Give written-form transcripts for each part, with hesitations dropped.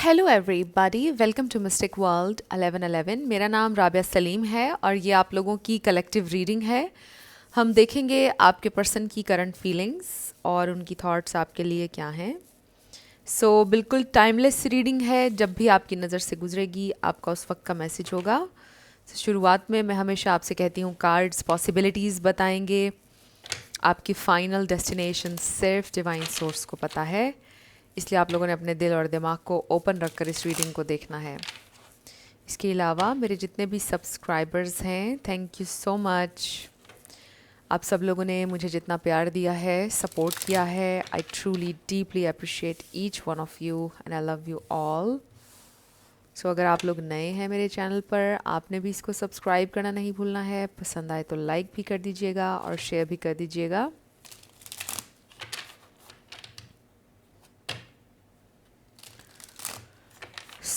Hello everybody, welcome to mystic world 1111। मेरा नाम राबिया सलीम है और ये आप लोगों की कलेक्टिव रीडिंग है। हम देखेंगे आपके पर्सन की करंट फीलिंग्स और उनकी थॉट्स आपके लिए क्या हैं। बिल्कुल टाइमलेस रीडिंग है, जब भी आपकी नज़र से गुजरेगी आपका उस वक्त का मैसेज होगा। शुरुआत में मैं हमेशा आपसे कहती हूँ कार्ड्स पॉसिबिलिटीज़ बताएंगे, आपकी फाइनल डेस्टिनेशन सिर्फ डिवाइन सोर्स को पता है, इसलिए आप लोगों ने अपने दिल और दिमाग को ओपन रखकर इस रीडिंग को देखना है। इसके अलावा मेरे जितने भी सब्सक्राइबर्स हैं, थैंक यू सो मच। आप सब लोगों ने मुझे जितना प्यार दिया है, सपोर्ट किया है, I truly deeply appreciate each one of you and I love you all. अगर आप लोग नए हैं मेरे चैनल पर, आपने भी इसको सब्सक्राइब करना नहीं भूलना है। पसंद आए तो लाइक भी कर दीजिएगा और शेयर भी कर दीजिएगा।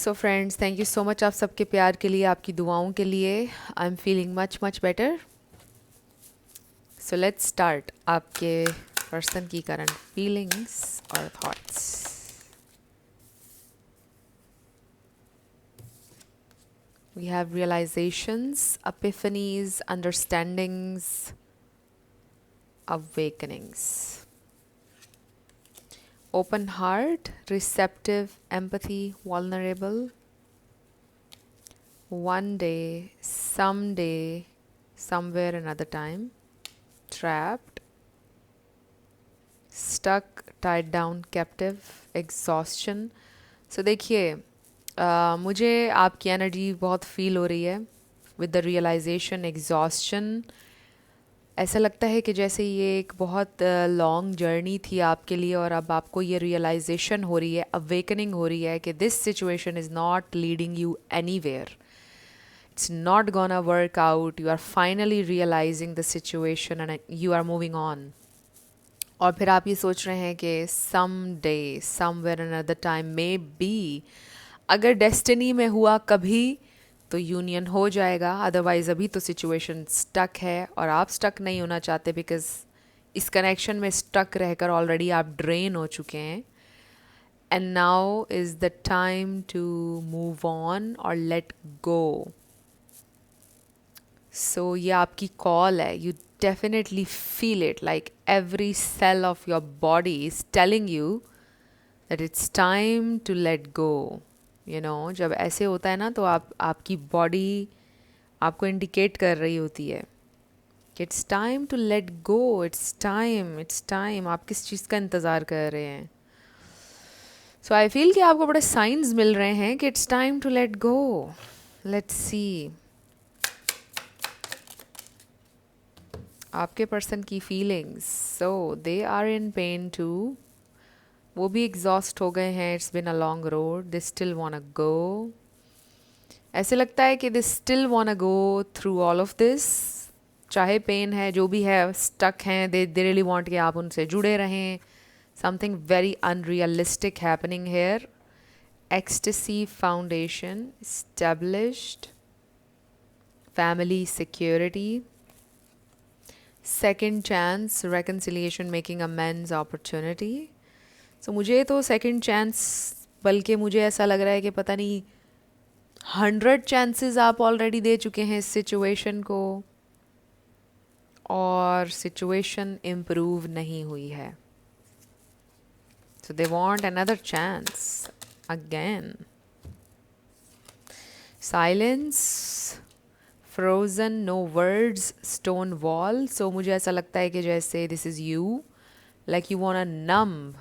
Friends, thank you so much आप सबके प्यार के लिए, आपकी दुआओं के लिए। I am feeling much much better. Let's start आपके पर्सन की करंट फीलिंग्स और thoughts. We have realisations, epiphanies, understandings, awakenings. Open heart, receptive, empathy, vulnerable. One day, someday, somewhere, another time. Trapped, stuck, tied down, captive, exhaustion. देखिए, मुझे आपकी energy बहुत feel हो रही है विद द रियलाइजेशन, एग्जॉस्शन। ऐसा लगता है कि जैसे ये एक बहुत लॉन्ग जर्नी थी आपके लिए और अब आपको ये रियलाइजेशन हो रही है, अवेकनिंग हो रही है कि this situation is not leading you anywhere, it's not gonna work out. You are finally realizing the situation and you are moving on. और फिर आप ये सोच रहे हैं कि someday, somewhere another time, maybe अगर डेस्टिनी में हुआ कभी तो यूनियन हो जाएगा, अदरवाइज अभी तो सिचुएशन स्टक है और आप स्टक नहीं होना चाहते बिकॉज इस कनेक्शन में स्टक रहकर ऑलरेडी आप ड्रेन हो चुके हैं। And now is the time to move on और लेट गो। ये आपकी कॉल है। You definitely feel it, like every cell of your body is telling you that it's time to let go. जब ऐसे होता है ना तो आपकी बॉडी आपको इंडिकेट कर रही होती है कि it's time to let go, it's time, it's time. आप किस चीज़ का इंतज़ार कर रहे हैं? आई फील कि आपको बड़े साइंस मिल रहे हैं कि it's time to let go. Let's see आपके पर्सन की feelings. They are in pain too, वो भी एग्जॉस्ट हो गए हैं। It's been a long road, they still want go. ऐसे लगता है कि they still want go through all of this, चाहे पेन है, जो भी है, स्टक हैं। दे रियली वांट कि आप उनसे जुड़े रहें। Something very unrealistic happening here. Ecstasy foundation established, family security, second chance, reconciliation, making amends, opportunity. मुझे तो सेकंड चांस, बल्कि मुझे ऐसा लग रहा है कि पता नहीं 100 चांसेस आप ऑलरेडी दे चुके हैं इस सिचुएशन को और सिचुएशन इम्प्रूव नहीं हुई है। They want another chance again. Silence, frozen, no words, stone wall. मुझे ऐसा लगता है कि जैसे this is you, like you want to numb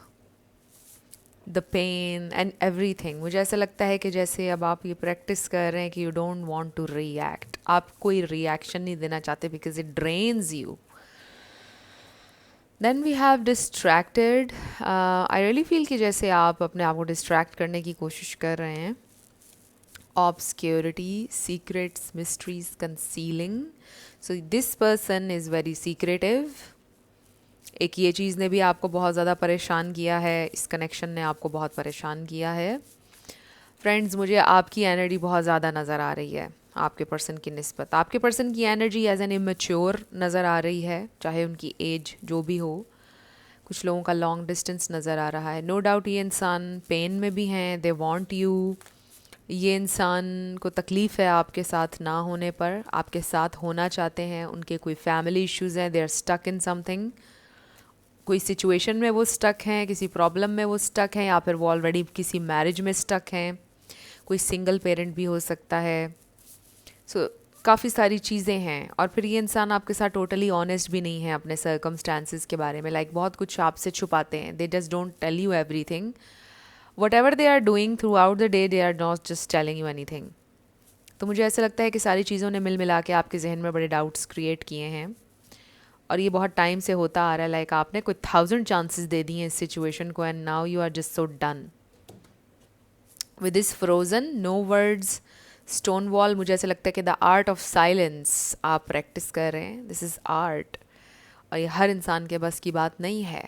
the pain and everything. मुझे ऐसा लगता है कि जैसे अब आप ये प्रैक्टिस कर रहे हैं कि you don't want to react, आप कोई रिएक्शन नहीं देना चाहते because it drains you. Then we have distracted. I really feel कि जैसे आप अपने आप को डिस्ट्रैक्ट करने की कोशिश कर रहे हैं। Obscurity, secrets, mysteries, concealing. This person is very secretive. एक ये चीज़ ने भी आपको बहुत ज़्यादा परेशान किया है, इस कनेक्शन ने आपको बहुत परेशान किया है। फ्रेंड्स, मुझे आपकी एनर्जी बहुत ज़्यादा नज़र आ रही है आपके पर्सन की निस्बत। आपके पर्सन की एनर्जी एज एन इमेच्योर नज़र आ रही है, चाहे उनकी एज जो भी हो। कुछ लोगों का लॉन्ग डिस्टेंस नज़र आ रहा है। नो डाउट ये इंसान पेन में भी हैं, दे वांट यू। ये इंसान को तकलीफ़ है आपके साथ ना होने पर, आपके साथ होना चाहते हैं। उनके कोई फैमिली इश्यूज़ हैं, they are stuck in something, कोई सिचुएशन में वो स्टक हैं, किसी प्रॉब्लम में वो स्टक हैं, या फिर वो ऑलरेडी किसी मैरिज में स्टक हैं। कोई सिंगल पेरेंट भी हो सकता है। सो काफ़ी सारी चीज़ें हैं। और फिर ये इंसान आपके साथ टोटली ऑनेस्ट भी नहीं है अपने सर्कमस्टांसिस के बारे में। लाइक बहुत कुछ आपसे छुपाते हैं, they just don't tell you everything. Whatever they are doing throughout the day, they are not just telling you anything. तो मुझे ऐसा लगता है कि सारी चीज़ों ने मिल मिला के आपके जहन में बड़े डाउट्स क्रिएट किए हैं, और ये बहुत टाइम से होता आ रहा है। लाइक आपने कोई 1000 चांसेस दे दिए इस सिचुएशन को, and now you are just so done with this frozen, no words, stone wall. मुझे ऐसा लगता है कि द आर्ट ऑफ साइलेंस आप प्रैक्टिस कर रहे हैं। दिस इज़ आर्ट, और ये हर इंसान के बस की बात नहीं है।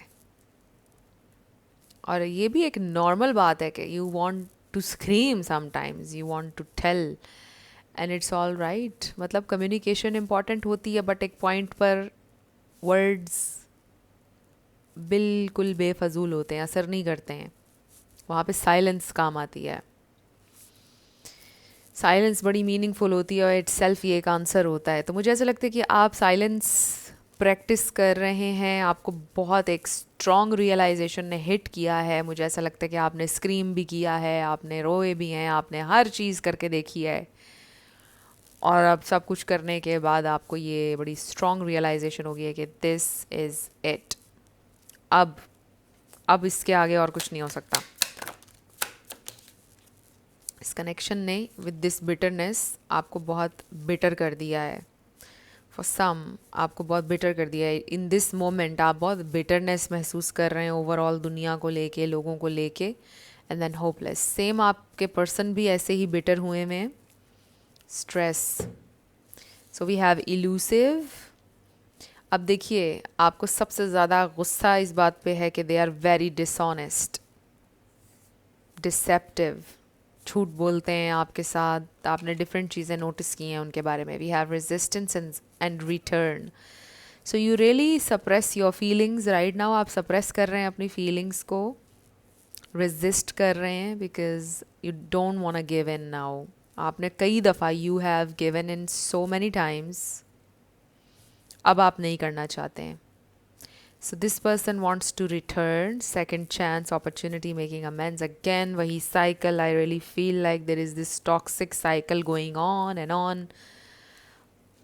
और ये भी एक नॉर्मल बात है कि you want to scream sometimes, you want to tell, and it's all right. मतलब कम्युनिकेशन इम्पॉर्टेंट होती है, बट एक पॉइंट पर वर्ड्स बिल्कुल बेफजूल होते हैं, असर नहीं करते हैं। वहाँ पे साइलेंस काम आती है। साइलेंस बड़ी मीनिंगफुल होती है, और इट्स सेल्फ ये एक आंसर होता है। तो मुझे ऐसा लगता है कि आप साइलेंस प्रैक्टिस कर रहे हैं, आपको बहुत एक स्ट्रॉन्ग रियलाइजेशन ने हिट किया है। मुझे ऐसा लगता है कि आपने स्क्रीम भी किया है, आपने रोए भी हैं, आपने हर चीज़ करके देखी है, और अब सब कुछ करने के बाद आपको ये बड़ी स्ट्रॉन्ग रियलाइजेशन हो गई है कि दिस इज़ इट। अब इसके आगे और कुछ नहीं हो सकता। इस कनेक्शन ने विद दिस बिटरनेस आपको बहुत बिटर कर दिया है। फॉर सम आपको बहुत बिटर कर दिया है। इन दिस मोमेंट आप बहुत बिटरनेस महसूस कर रहे हैं ओवरऑल दुनिया को लेके, लोगों को लेके, एंड देन होपलेस। सेम आपके पर्सन भी ऐसे ही बिटर हुए में, stress. So we have elusive. अब देखिए, आपको सबसे ज़्यादा गुस्सा इस बात पे है कि they are very dishonest, deceptive, झूठ बोलते हैं आपके साथ। आपने डिफरेंट चीज़ें नोटिस की हैं उनके बारे में। We have resistance and return. So you really suppress your feelings right now. आप सप्रेस कर रहे हैं अपनी फीलिंग्स को, रेजिस्ट कर रहे हैं, because you don't want to give in now. आपने कई दफ़ा, you have given in so many times, अब आप नहीं करना चाहते हैं। So this person wants to return, second chance, opportunity, making amends again. वही cycle, I really feel like there is this toxic cycle going on and on.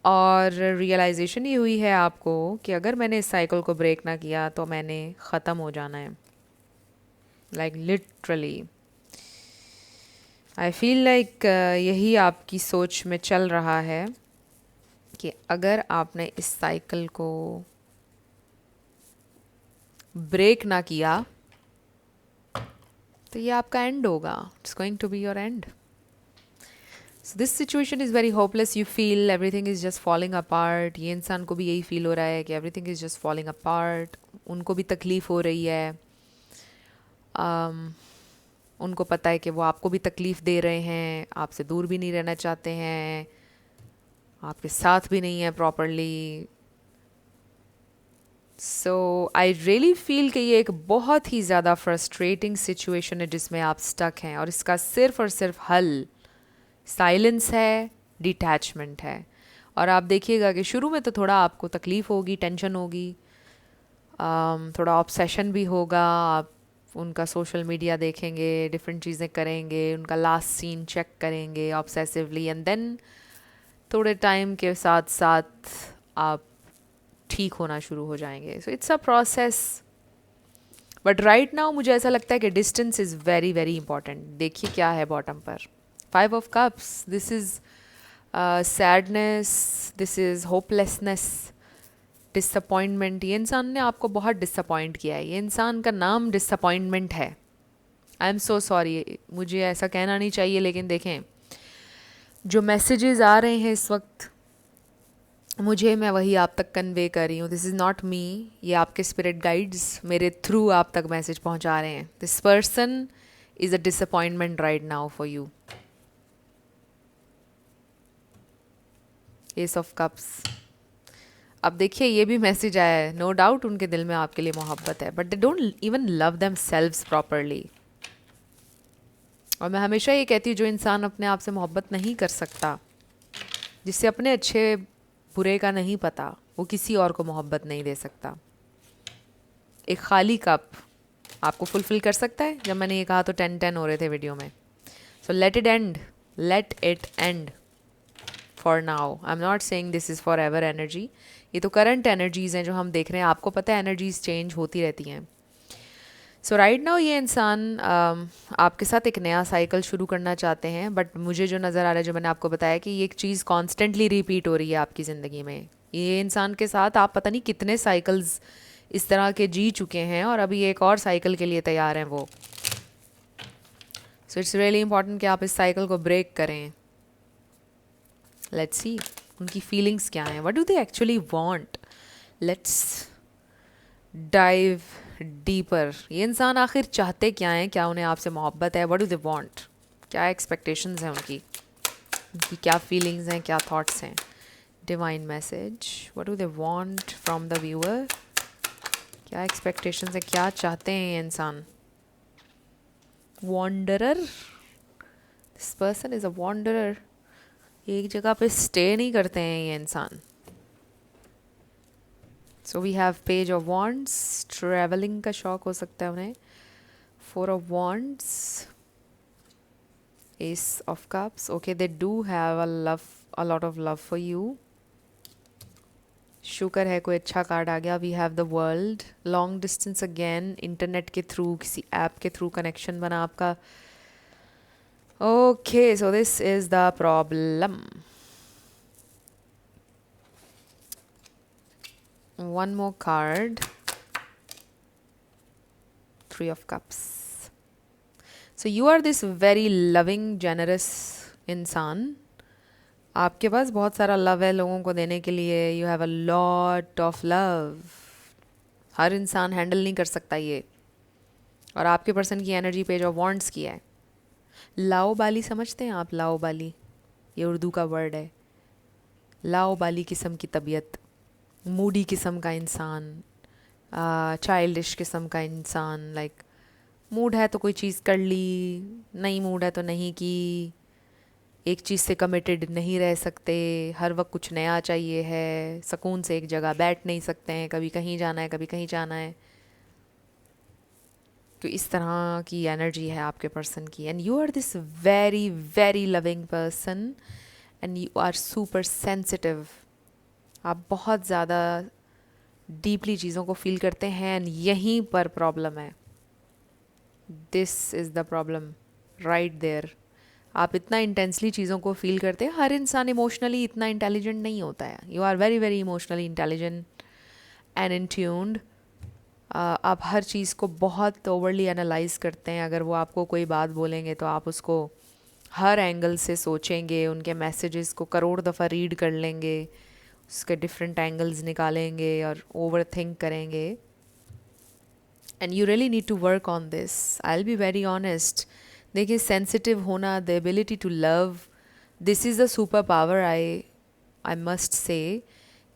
और realization ये हुई है आपको कि अगर मैंने इस cycle को break ना किया तो मैंने ख़त्म हो जाना है. Like literally. I feel like यही आपकी सोच में चल रहा है कि अगर आपने इस cycle को ब्रेक ना किया तो ये आपका एंड होगा. It's going to be your end. So this situation is very hopeless. You feel everything is just falling apart. ये इंसान को भी यही फील हो रहा है कि everything is just falling apart. उनको भी तकलीफ़ हो रही है. उनको पता है कि वो आपको भी तकलीफ़ दे रहे हैं, आपसे दूर भी नहीं रहना चाहते हैं, आपके साथ भी नहीं है प्रॉपरली. सो आई रियली फील कि ये एक बहुत ही ज़्यादा फ्रस्ट्रेटिंग सिचुएशन है जिसमें आप स्टक हैं, और इसका सिर्फ और सिर्फ हल साइलेंस है, डिटैचमेंट है. और आप देखिएगा कि शुरू में तो थोड़ा आपको तकलीफ़ होगी, टेंशन होगी, थोड़ा ऑब्सेशन भी होगा. आप उनका सोशल मीडिया देखेंगे, डिफरेंट चीज़ें करेंगे, उनका लास्ट सीन चेक करेंगे ऑब्सेसिवली, एंड देन थोड़े टाइम के साथ साथ आप ठीक होना शुरू हो जाएंगे. So it's a process. But right now मुझे ऐसा लगता है कि distance is very very important. देखिए क्या है बॉटम पर. 5 of cups. This is sadness, this is hopelessness, disappointment. ये इंसान ने आपको बहुत डिसअपॉइंट किया है. ये इंसान का नाम डिसअपॉइंटमेंट है. आई एम सो सॉरी, मुझे ऐसा कहना नहीं चाहिए, लेकिन देखें जो मैसेजेस आ रहे हैं इस वक्त मुझे, मैं वही आप तक कन्वे कर रही हूँ. This is not me. ये आपके स्पिरिट गाइड्स मेरे थ्रू आप तक मैसेज पहुँचा रहे हैं. This person is a disappointment right now for you. S of cups. अब देखिए ये भी मैसेज आया है, नो डाउट उनके दिल में आपके लिए मोहब्बत है, but they don't even love them selves properly. और मैं हमेशा ये कहती हूँ, जो इंसान अपने आप से मोहब्बत नहीं कर सकता, जिससे अपने अच्छे बुरे का नहीं पता, वो किसी और को मोहब्बत नहीं दे सकता। एक खाली कप आपको फुलफिल कर सकता है? जब मैंने ये कहा तो 10-10 हो रहे थे वीडियो में। So let it and, let it and for now. I am not saying this is for ever energy. ये तो करंट एनर्जीज़ हैं जो हम देख रहे हैं। आपको पता है एनर्जीज चेंज होती रहती हैं। सो राइट नाउ ये इंसान आपके साथ एक नया साइकिल शुरू करना चाहते हैं, बट मुझे जो नज़र आ रहा है, जो मैंने आपको बताया कि ये एक चीज़ कॉन्स्टेंटली रिपीट हो रही है आपकी ज़िंदगी में। ये इंसान के साथ आप पता नहीं कितने साइकिल्स इस तरह के जी चुके हैं और अभी एक और साइकिल के लिए तैयार हैं वो। सो इट्स रियली इंपॉर्टेंट कि आप इस साइकिल को ब्रेक करें। लेट्स सी उनकी फीलिंग्स क्या हैं, what do they actually want. Let's dive deeper. ये इंसान आखिर चाहते क्या हैं, क्या उन्हें आपसे मोहब्बत है, व्हाट डू दे वांट, क्या एक्सपेक्टेशंस हैं उनकी क्या फीलिंग्स हैं, क्या थॉट्स हैं। Divine message, what do they want from the viewer, क्या एक्सपेक्टेशंस है, क्या चाहते हैं ये इंसान। Wanderer, this person is a wanderer. एक जगह पे स्टे नहीं करते हैं ये इंसान। So we have page of wands, travelling का शौक हो सकता है उन्हें। 4 of wands, ace of cups. Okay, they do have a lot of love for you. शुक्र है कोई अच्छा कार्ड आ गया। We have the world, long distance again, internet के थ्रू, किसी ऐप के थ्रू कनेक्शन बना आपका। Okay, so this is the problem. One more card, 3 of cups. So you are this very loving, generous इंसान। आपके पास बहुत सारा लव है लोगों को देने के लिए। You have a lot of love. हर इंसान हैंडल नहीं कर सकता ये। और आपके पर्सन की एनर्जी पेज ऑफ वॉन्ड्स की है। लाओ बाली समझते हैं आप? लाओ बाली, ये उर्दू का वर्ड है। लाओ बाली किस्म की तबीयत, मूडी किस्म का इंसान, चाइल्डिश किस्म का इंसान। लाइक मूड है तो कोई चीज़ कर ली, नहीं मूड है तो नहीं की। एक चीज़ से कमिटेड नहीं रह सकते, हर वक्त कुछ नया चाहिए है, सुकून से एक जगह बैठ नहीं सकते हैं, कभी कहीं जाना है कभी कहीं जाना है। तो इस तरह की एनर्जी है आपके पर्सन की। And you are this very very loving person and you are super sensitive. आप बहुत ज़्यादा डीपली चीज़ों को फील करते हैं एंड यहीं पर प्रॉब्लम है। This is the problem right there. आप इतना इंटेंसली चीज़ों को फील करते हैं। हर इंसान इमोशनली इतना इंटेलिजेंट नहीं होता है। You are very very emotionally intelligent and in tuned. आप हर चीज़ को बहुत ओवरली एनालाइज करते हैं। अगर वो आपको कोई बात बोलेंगे तो आप उसको हर एंगल से सोचेंगे, उनके मैसेजेस को करोड़ दफ़ा रीड कर लेंगे, उसके डिफरेंट एंगल्स निकालेंगे और ओवर थिंक करेंगे। And you really need to work on this. I will be very honest. देखिए, सेंसिटिव होना, the ability to love, this is the super power. I must say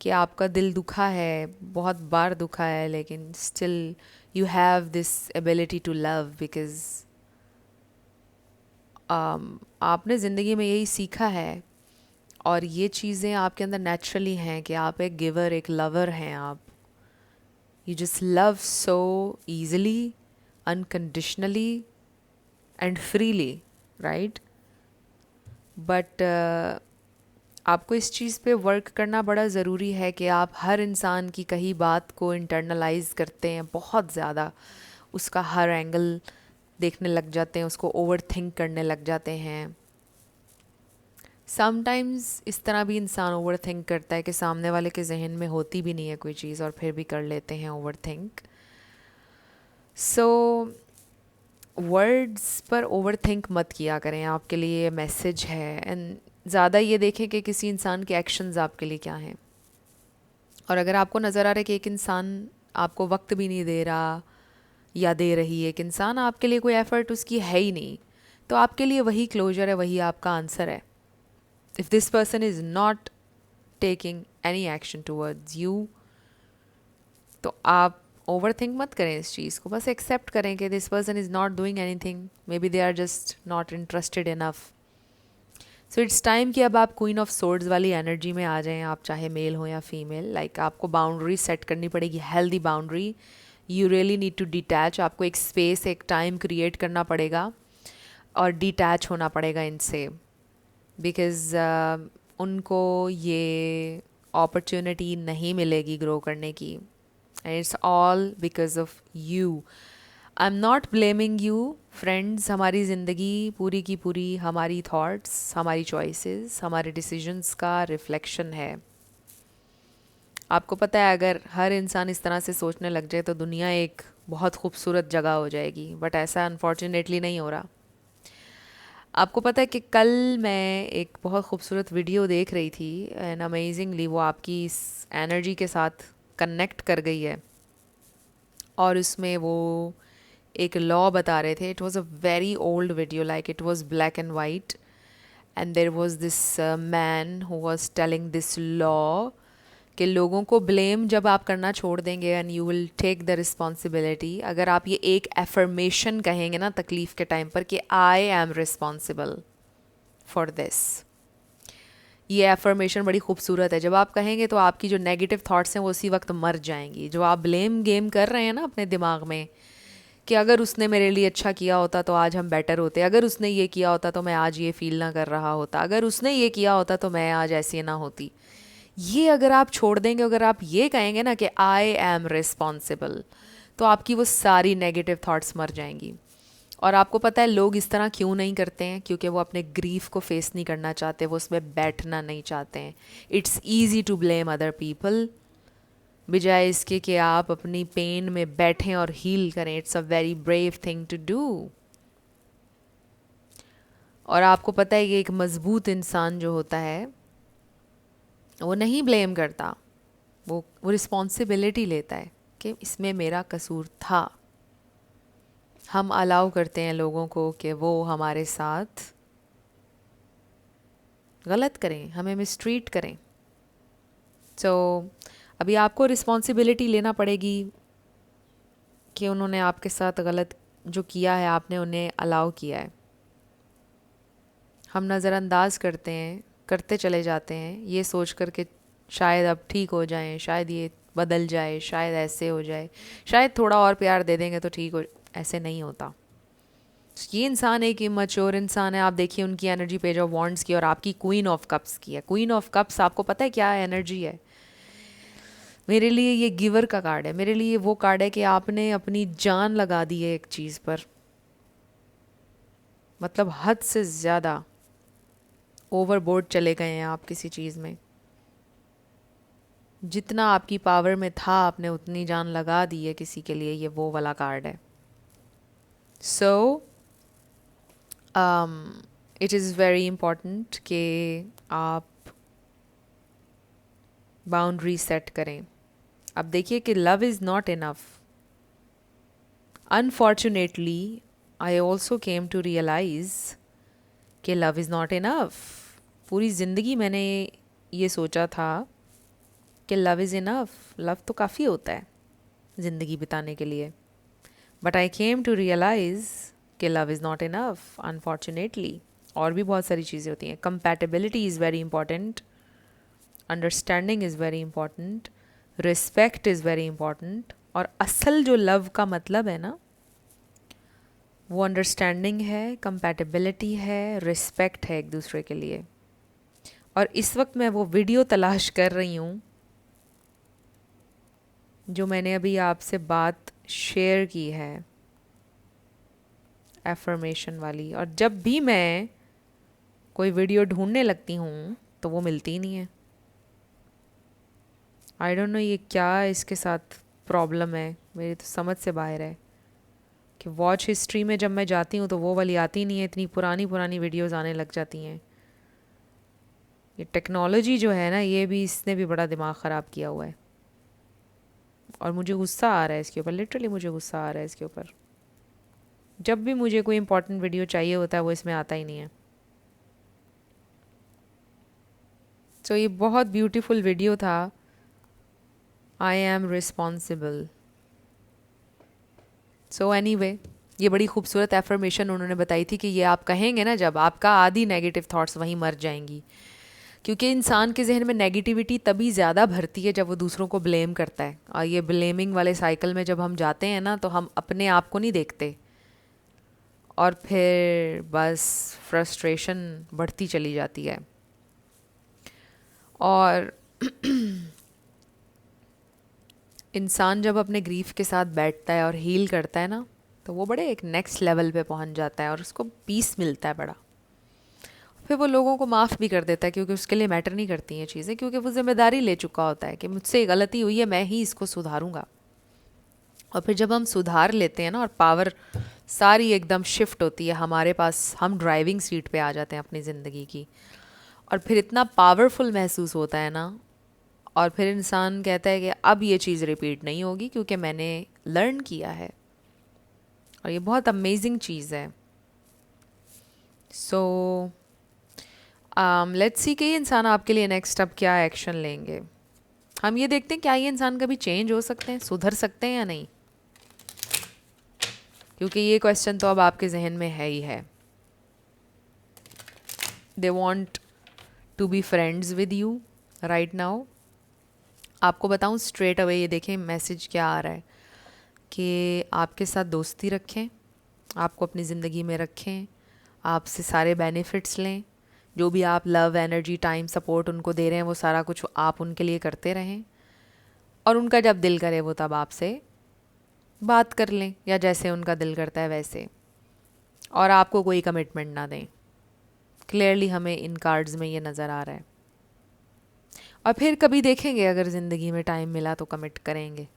कि आपका दिल दुखा है, बहुत बार दुखा है, लेकिन still you have this ability to love because आपने ज़िंदगी में यही सीखा है और ये चीज़ें आपके अंदर नेचुरली हैं कि आप एक गिवर, एक लवर हैं। आप you just love so easily, unconditionally and freely, right? But आपको इस चीज़ पे वर्क करना बड़ा ज़रूरी है कि आप हर इंसान की कही बात को इंटरनलाइज करते हैं बहुत ज़्यादा, उसका हर एंगल देखने लग जाते हैं, उसको ओवर थिंक करने लग जाते हैं। समटाइम्स इस तरह भी इंसान ओवर थिंक करता है कि सामने वाले के जहन में होती भी नहीं है कोई चीज़ और फिर भी कर लेते हैं ओवर थिंक। सो वर्ड्स पर ओवर थिंक मत किया करें। आपके लिए ये मैसेज है। एंड ज़्यादा ये देखें कि किसी इंसान के एक्शंस आपके लिए क्या हैं। और अगर आपको नज़र आ रहा है कि एक इंसान आपको वक्त भी नहीं दे रहा या दे रही है, एक इंसान आपके लिए कोई एफ़र्ट उसकी है ही नहीं, तो आपके लिए वही क्लोजर है, वही आपका आंसर है। If this person is not taking any action towards you, तो आप ओवर थिंक मत करें इस चीज़ को, बस एक्सेप्ट करें कि this person is not doing anything, maybe they are just not interested enough. So it's time कि अब आप क्वीन ऑफ सोर्ड्स वाली एनर्जी में आ जाएं, आप चाहे मेल हो या फीमेल। लाइक आपको बाउंड्री सेट करनी पड़ेगी, healthy boundary. You really need to detach, आपको एक स्पेस, एक टाइम क्रिएट करना पड़ेगा और डिटैच होना पड़ेगा इनसे, बिकॉज़ उनको ये अपॉर्चुनिटी नहीं मिलेगी ग्रो करने की। And it's all because of you. I am not blaming you friends, हमारी ज़िंदगी पूरी की पूरी हमारी थॉट्स, हमारी चॉइसेस, हमारे डिसीजंस का रिफ्लेक्शन है। आपको पता है अगर हर इंसान इस तरह से सोचने लग जाए तो दुनिया एक बहुत खूबसूरत जगह हो जाएगी, बट ऐसा अनफॉर्चुनेटली नहीं हो रहा। आपको पता है कि कल मैं एक बहुत खूबसूरत वीडियो देख रही थी एंड अमेजिंगली वो आपकी इस एनर्जी के साथ कनेक्ट कर गई है, और उसमें वो एक लॉ बता रहे थे। It was a very old video, like it was black and white, and there was this man who was telling this law कि लोगों को ब्लेम जब आप करना छोड़ देंगे and you will take the responsibility, अगर आप ये एक एफर्मेशन कहेंगे ना तकलीफ़ के टाइम पर कि I am responsible for this, ये एफर्मेशन बड़ी खूबसूरत है। जब आप कहेंगे तो आपकी जो नेगेटिव थॉट्स हैं वो उसी वक्त मर जाएंगी। जो आप ब्लेम गेम कर रहे हैं ना अपने दिमाग में कि अगर उसने मेरे लिए अच्छा किया होता तो आज हम बेटर होते, अगर उसने ये किया होता तो मैं आज ये फील ना कर रहा होता, अगर उसने ये किया होता तो मैं आज ऐसी ना होती, ये अगर आप छोड़ देंगे, अगर आप ये कहेंगे ना कि आई एम रिस्पॉन्सिबल, तो आपकी वो सारी नेगेटिव थॉट्स मर जाएंगी। और आपको पता है लोग इस तरह क्यों नहीं करते हैं? क्योंकि वो अपने ग्रीफ को फेस नहीं करना चाहते, वो उसमें बैठना नहीं चाहते हैं। It's easy to blame other people बजाय इसके कि आप अपनी पेन में बैठें और हील करें। It's a very brave thing to do. और आपको पता है कि एक मज़बूत इंसान जो होता है वो नहीं ब्लेम करता, वो रिस्पॉन्सिबिलिटी लेता है कि इसमें मेरा कसूर था। हम अलाउ करते हैं लोगों को कि वो हमारे साथ गलत करें, हमें मिसट्रीट करें। सो अभी आपको रिस्पॉन्सिबिलिटी लेना पड़ेगी कि उन्होंने आपके साथ गलत जो किया है, आपने उन्हें अलाउ किया है। हम नज़रअंदाज करते हैं, करते चले जाते हैं ये सोच कर के शायद अब ठीक हो जाएं, शायद ये बदल जाए, शायद ऐसे हो जाए, शायद थोड़ा और प्यार दे देंगे तो ठीक हो। ऐसे नहीं होता। ये इंसान एक इमैच्योर इंसान है। आप देखिए उनकी एनर्जी पेज ऑफ वॉन्ड्स की और आपकी क्वीन ऑफ कप्स की है। क्वीन ऑफ कप्स आपको पता है क्या एनर्जी है? मेरे लिए ये गिवर का कार्ड है। मेरे लिए वो कार्ड है कि आपने अपनी जान लगा दी है एक चीज़ पर, मतलब हद से ज़्यादा ओवरबोर्ड चले गए हैं आप किसी चीज़ में। जितना आपकी पावर में था आपने उतनी जान लगा दी है किसी के लिए। ये वो वाला कार्ड है। So it is very important कि आप बाउंड्री सेट करें। अब देखिए कि love is not enough. Unfortunately I also came to realise कि लव इज़ नॉट इनफ। पूरी ज़िंदगी मैंने ये सोचा था कि लव इज़ इनफ, लव तो काफ़ी होता है ज़िंदगी बिताने के लिए। But I came to realise कि love is not enough unfortunately. और भी बहुत सारी चीज़ें होती हैं। Compatibility is very important, understanding is very important, respect is very important. और असल जो लव का मतलब है ना, वो अंडरस्टैंडिंग है, कंपैटिबिलिटी है, रिस्पेक्ट है एक दूसरे के लिए। और इस वक्त मैं वो वीडियो तलाश कर रही हूँ जो मैंने अभी आपसे बात शेयर की है, एफर्मेशन वाली। और जब भी मैं कोई वीडियो ढूंढने लगती हूँ तो वो मिलती ही नहीं है। आई डोंट नो ये क्या इसके साथ प्रॉब्लम है, मेरी तो समझ से बाहर है कि वॉच हिस्ट्री में जब मैं जाती हूँ तो वो वाली आती नहीं है। इतनी पुरानी पुरानी वीडियोस आने लग जाती हैं। ये टेक्नोलॉजी जो है ना, ये भी, इसने भी बड़ा दिमाग ख़राब किया हुआ है। और मुझे गुस्सा आ रहा है इसके ऊपर, लिटरली मुझे गुस्सा आ रहा है इसके ऊपर। जब भी मुझे कोई इंपॉर्टेंट वीडियो चाहिए होता है वो इसमें आता ही नहीं है। तो ये बहुत ब्यूटीफुल वीडियो था, I am responsible. So anyway, ये बड़ी खूबसूरत एफर्मेशन उन्होंने बताई थी कि ये आप कहेंगे ना जब, आपका आधी नेगेटिव थॉट्स वहीं मर जाएंगी। क्योंकि इंसान के जहन में नेगेटिविटी तभी ज़्यादा भरती है जब वो दूसरों को ब्लेम करता है, और ये ब्लेमिंग वाले साइकिल में जब हम जाते हैं ना, तो हम अपने आप को नहीं देखते, और फिर बस फ्रस्ट्रेशन बढ़ती चली जाती है। और इंसान जब अपने ग्रीफ के साथ बैठता है और हील करता है ना, तो वो बड़े एक नेक्स्ट लेवल पे पहुंच जाता है और उसको पीस मिलता है बड़ा। फिर वो लोगों को माफ़ भी कर देता है, क्योंकि उसके लिए मैटर नहीं करती हैं चीज़ें, क्योंकि वो जिम्मेदारी ले चुका होता है कि मुझसे गलती हुई है, मैं ही इसको सुधारूंगा। और फिर जब हम सुधार लेते हैं ना, और पावर सारी एकदम शिफ्ट होती है हमारे पास, हम ड्राइविंग सीट पे आ जाते हैं अपनी ज़िंदगी की, और फिर इतना पावरफुल महसूस होता है ना, और फिर इंसान कहता है कि अब ये चीज़ रिपीट नहीं होगी क्योंकि मैंने लर्न किया है। और ये बहुत अमेजिंग चीज़ है। सो लेट्स सी कि ये इंसान आपके लिए नेक्स्ट अब क्या एक्शन लेंगे। हम ये देखते हैं क्या ये इंसान कभी चेंज हो सकते हैं, सुधर सकते हैं या नहीं, क्योंकि ये क्वेश्चन तो अब आपके जहन में है ही है। They want to be friends with you right now. आपको बताऊं स्ट्रेट अवे, ये देखें मैसेज क्या आ रहा है कि आपके साथ दोस्ती रखें, आपको अपनी ज़िंदगी में रखें, आपसे सारे बेनिफिट्स लें, जो भी आप लव, एनर्जी, टाइम, सपोर्ट उनको दे रहे हैं वो सारा कुछ आप उनके लिए करते रहें, और उनका जब दिल करे वो तब आपसे बात कर लें, या जैसे उनका दिल करता है वैसे, और आपको कोई कमिटमेंट ना दें। क्लियरली हमें इन कार्ड्स में ये नज़र आ रहा है। और फिर कभी देखेंगे अगर ज़िंदगी में टाइम मिला तो कमिट करेंगे।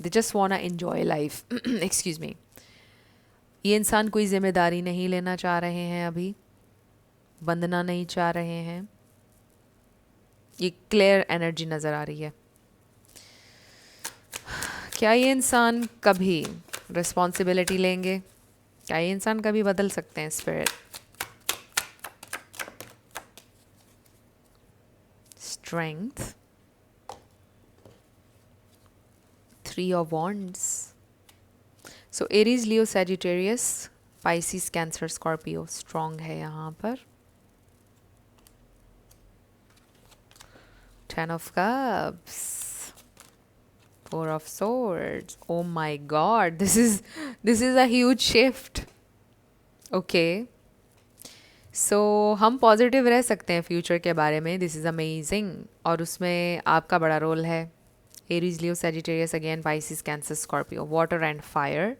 They just want enjoy life. Excuse me. ये इंसान कोई जिम्मेदारी नहीं लेना चाह रहे हैं, अभी बंधना नहीं चाह रहे हैं। ये क्लियर एनर्जी नज़र आ रही है। क्या ये इंसान कभी रिस्पॉन्सिबिलिटी लेंगे? क्या ये इंसान कभी बदल सकते हैं spirit? Strength, 3 of wands. So Aries, Leo, Sagittarius, Pisces, cancer, Scorpio strong है यहाँ पर। 10 of cups, 4 of swords. Oh my god, this is a huge shift. Okay, so हम पॉजिटिव रह सकते हैं फ्यूचर के बारे में, दिस इज़ अमेजिंग, और उसमें आपका बड़ा रोल है। Aries, Leo, Sagittarius, again Pisces, cancer, Scorpio, water and fire.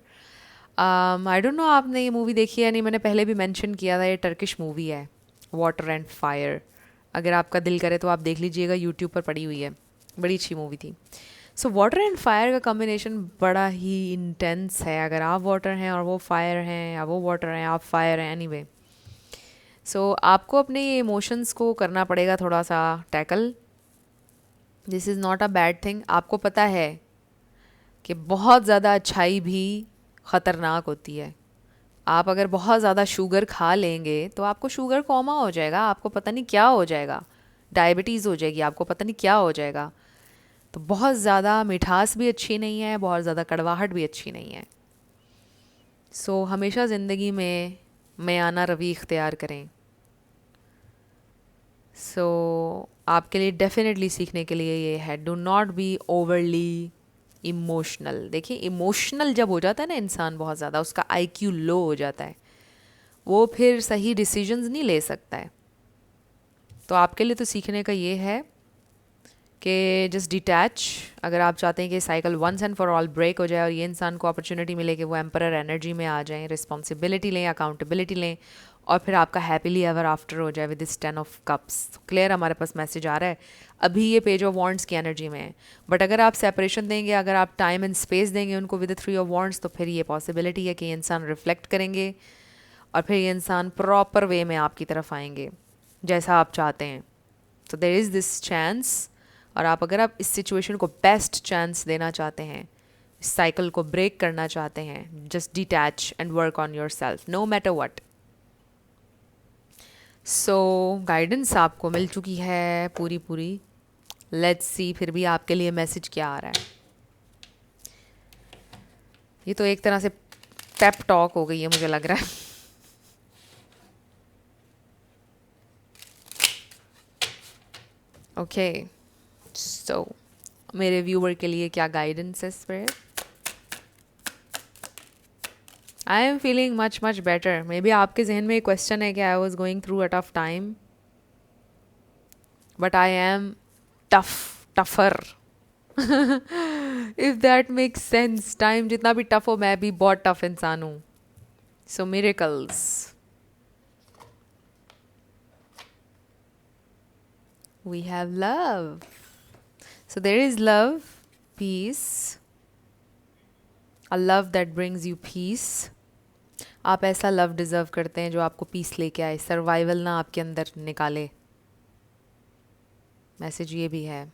I don't know आपने ये मूवी देखी है नहीं, मैंने पहले भी मेंशन किया था, ये टर्किश मूवी है वाटर एंड फायर। अगर आपका दिल करे तो आप देख लीजिएगा, यूट्यूब पर पड़ी हुई है, बड़ी अच्छी मूवी थी। सो वाटर एंड फायर का कॉम्बिनेशन बड़ा ही इंटेंस है। अगर आप वाटर हैं और वो फायर हैं, या वो वाटर हैं आप फायर हैं, एनीवे। सो आपको अपने ये इमोशंस को करना पड़ेगा थोड़ा सा tackle. This is not a bad thing. आपको पता है कि बहुत ज़्यादा अच्छाई भी ख़तरनाक होती है। आप अगर बहुत ज़्यादा शुगर खा लेंगे तो आपको शुगर कोमा हो जाएगा, आपको पता नहीं क्या हो जाएगा, डायबिटीज़ हो जाएगी, आपको पता नहीं क्या हो जाएगा। तो बहुत ज़्यादा मिठास भी अच्छी नहीं है, बहुत ज़्यादा कड़वाहट भी अच्छी नहीं है। सो हमेशा ज़िंदगी में आना रवि इख्तियार करें। सो आपके लिए डेफिनेटली सीखने के लिए ये है, do not be overly emotional. देखिए इमोशनल जब हो जाता है ना इंसान बहुत ज़्यादा, उसका आईक्यू लो हो जाता है, वो फिर सही डिसीजंस नहीं ले सकता है। तो आपके लिए तो सीखने का ये है कि जस्ट डिटैच। अगर आप चाहते हैं कि cycle once and for all break हो जाए और ये इंसान को अपॉर्चुनिटी मिले कि वो एम्परर एनर्जी में आ जाएं, रिस्पॉन्सिबिलिटी लें, अकाउंटेबिलिटी लें, और फिर आपका हैप्पीली एवर आफ्टर हो जाए with this 10 of cups. Clear हमारे पास मैसेज आ रहा है। अभी ये पेज ऑफ वॉन्ड्स की एनर्जी में है, बट अगर आप सेपरेशन देंगे, अगर आप टाइम एंड स्पेस देंगे उनको विद 3 ऑफ वॉन्ड्स, तो फिर ये पॉसिबिलिटी है कि ये इंसान रिफ्लेक्ट करेंगे और फिर ये इंसान प्रॉपर वे में आपकी तरफ आएंगे जैसा आप चाहते हैं। तो देयर इज़ दिस चांस। और अगर आप इस सिचुएशन को बेस्ट चांस देना चाहते हैं, इस साइकिल को ब्रेक करना चाहते हैं, just detach and work on yourself no matter what. So guidance आपको मिल चुकी है पूरी पूरी। लेट्स सी फिर भी आपके लिए मैसेज क्या आ रहा है। ये तो एक तरह से पेप टॉक हो गई है मुझे लग रहा है। ओके सो मेरे व्यूअर के लिए क्या गाइडेंस है इस पर? आई am feeling much much better. May be आपके जहन में एक क्वेश्चन है कि I was going through a tough time, but I am tougher. If that makes sense. Time जितना भी टफ हो, मैं भी बहुत टफ इंसान हूँ। So miracles, we have love. So there is love, peace, a love that brings you peace. आप ऐसा लव डिज़र्व करते हैं जो आपको पीस लेके आए, सर्वाइवल ना आपके अंदर निकाले। मैसेज ये भी है।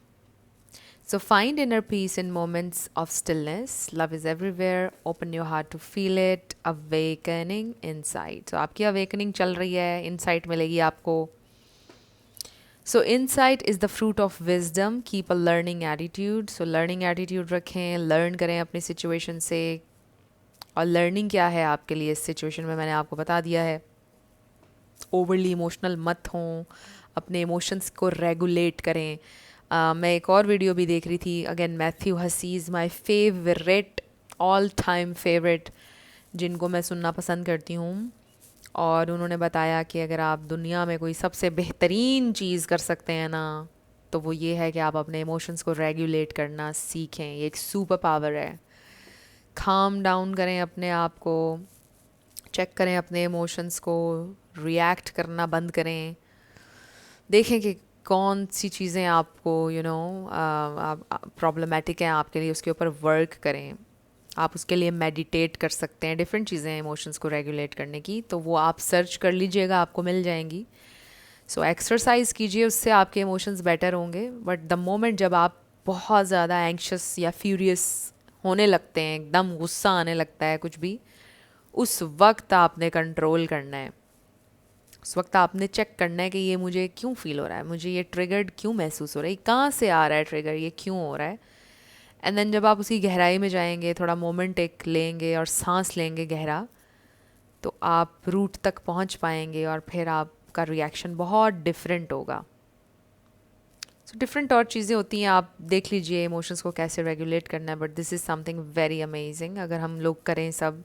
So find inner peace in moments of stillness. Love is everywhere. Open your heart to feel it. Awakening insight. So आपकी awakening चल रही है, insight मिलेगी आपको. So insight is the fruit of wisdom. Keep a learning attitude. So learning attitude रखें, learn करें अपनी situation से. और learning क्या है आपके लिए इस situation में मैंने आपको बता दिया है. ओवरली इमोशनल मत हों, अपने इमोशंस को रेगुलेट करें. मैं एक और वीडियो भी देख रही थी, again Matthew Hussey, my favourite, all time favourite, जिनको मैं सुनना पसंद करती हूँ. और उन्होंने बताया कि अगर आप दुनिया में कोई सबसे बेहतरीन चीज़ कर सकते हैं ना, तो वो ये है कि आप अपने इमोशंस को रेगुलेट करना सीखें. ये एक सुपर पावर है. काम डाउन करें अपने आप को, चेक करें अपने इमोशंस को, रिएक्ट करना बंद करें. देखें कि कौन सी चीज़ें आपको प्रॉब्लमेटिक हैं आपके लिए, उसके ऊपर वर्क करें. आप उसके लिए मेडिटेट कर सकते हैं. डिफरेंट चीज़ें हैं इमोशंस को रेगुलेट करने की, तो वो आप सर्च कर लीजिएगा, आपको मिल जाएंगी. सो एक्सरसाइज कीजिए, उससे आपके इमोशंस बेटर होंगे. बट द मोमेंट जब आप बहुत ज़्यादा एंक्शस या फ्यूरियस होने लगते हैं, एकदम गुस्सा आने लगता है कुछ भी, उस वक्त आपने कंट्रोल करना है. उस वक्त आपने चेक करना है कि ये मुझे क्यों फील हो रहा है, मुझे ये ट्रिगर्ड क्यों महसूस हो रहा है, कहाँ से आ रहा है ट्रिगर, ये क्यों हो रहा है. एंड देन जब आप उसकी गहराई में जाएंगे, थोड़ा मोमेंट एक लेंगे और सांस लेंगे गहरा, तो आप रूट तक पहुंच पाएंगे और फिर आपका रिएक्शन बहुत डिफरेंट होगा. सो डिफरेंट और चीज़ें होती हैं, आप देख लीजिए इमोशंस को कैसे रेगुलेट करना है. But this is something very amazing अगर हम लोग करें सब.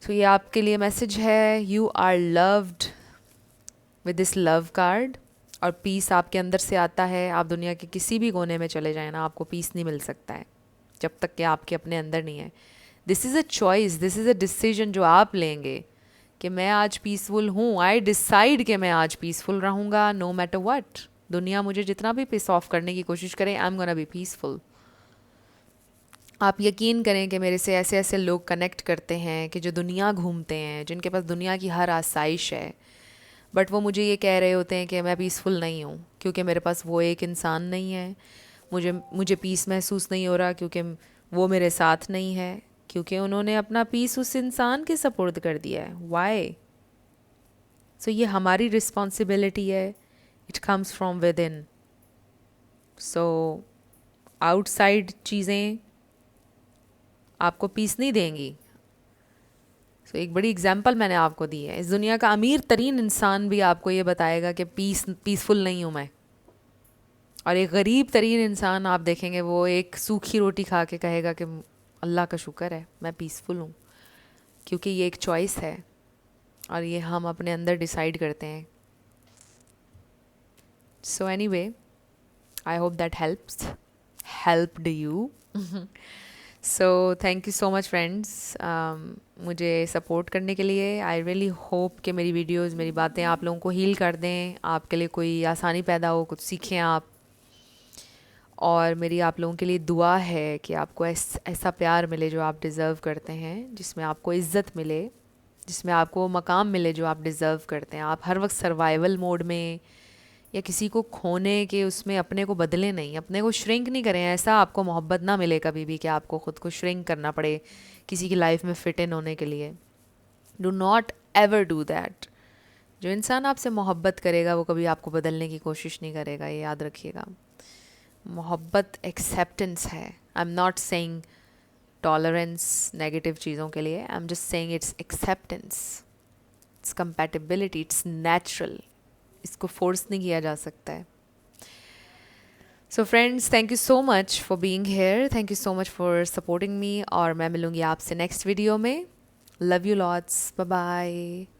तो ये आपके लिए मैसेज है. You are loved with this love card. और पीस आपके अंदर से आता है. आप दुनिया के किसी भी कोने में चले जाएं ना, आपको पीस नहीं मिल सकता है जब तक कि आपके अपने अंदर नहीं है. This is a choice, this is a decision जो आप लेंगे कि मैं आज पीसफुल हूँ. आई डिसाइड कि मैं आज पीसफुल रहूँगा नो मैटर वट. दुनिया मुझे जितना भी पिस ऑफ करने की कोशिश करे, I am gonna be peaceful. आप यकीन करें कि मेरे से ऐसे ऐसे लोग कनेक्ट करते हैं कि जो दुनिया घूमते हैं, जिनके पास दुनिया की हर आसाइश है, बट वो मुझे ये कह रहे होते हैं कि मैं पीसफुल नहीं हूँ क्योंकि मेरे पास वो एक इंसान नहीं है. मुझे मुझे पीस महसूस नहीं हो रहा क्योंकि वो मेरे साथ नहीं है, क्योंकि उन्होंने अपना पीस उस इंसान के सपुर्द कर दिया है. वाई? सो ये हमारी रिस्पॉन्सिबिलिटी है. It comes from with in. So outside चीज़ें आपको पीस नहीं देंगी. सो एक बड़ी एग्जांपल मैंने आपको दी है. इस दुनिया का अमीर तरीन इंसान भी आपको ये बताएगा कि पीसफुल नहीं हूँ मैं. और एक गरीब तरीन इंसान आप देखेंगे, वो एक सूखी रोटी खा के कहेगा कि अल्लाह का शुक्र है मैं पीसफुल हूँ. क्योंकि ये एक चॉइस है और ये हम अपने अंदर डिसाइड करते हैं. So anyway, I hope that helped you. So thank you so much friends मुझे सपोर्ट करने के लिए. आई रियली होप कि मेरी वीडियोस, मेरी बातें आप लोगों को हील कर दें, आपके लिए कोई आसानी पैदा हो, कुछ सीखें आप. और मेरी आप लोगों के लिए दुआ है कि आपको ऐसा प्यार मिले जो आप डिज़र्व करते हैं, जिसमें आपको इज़्ज़त मिले, जिसमें आपको मकाम मिले जो आप डिज़र्व करते हैं. आप हर वक्त सर्वाइवल मोड में या किसी को खोने के उसमें अपने को बदले नहीं, अपने को श्रिंक नहीं करें. ऐसा आपको मोहब्बत ना मिले कभी भी कि आपको ख़ुद को श्रिंक करना पड़े किसी की लाइफ में फ़िट इन होने के लिए. Do not ever do that. जो इंसान आपसे मोहब्बत करेगा वो कभी आपको बदलने की कोशिश नहीं करेगा, ये याद रखिएगा। मोहब्बत एक्सेप्टेंस है। I am not saying tolerance negative चीज़ों के लिए, I am just saying it's acceptance, it's compatibility, it's natural. इसको फोर्स नहीं किया जा सकता है। So friends, thank you so much for being here, thank you so much for supporting me, और मैं मिलूँगी आपसे नेक्स्ट वीडियो में। Love you lots, bye bye.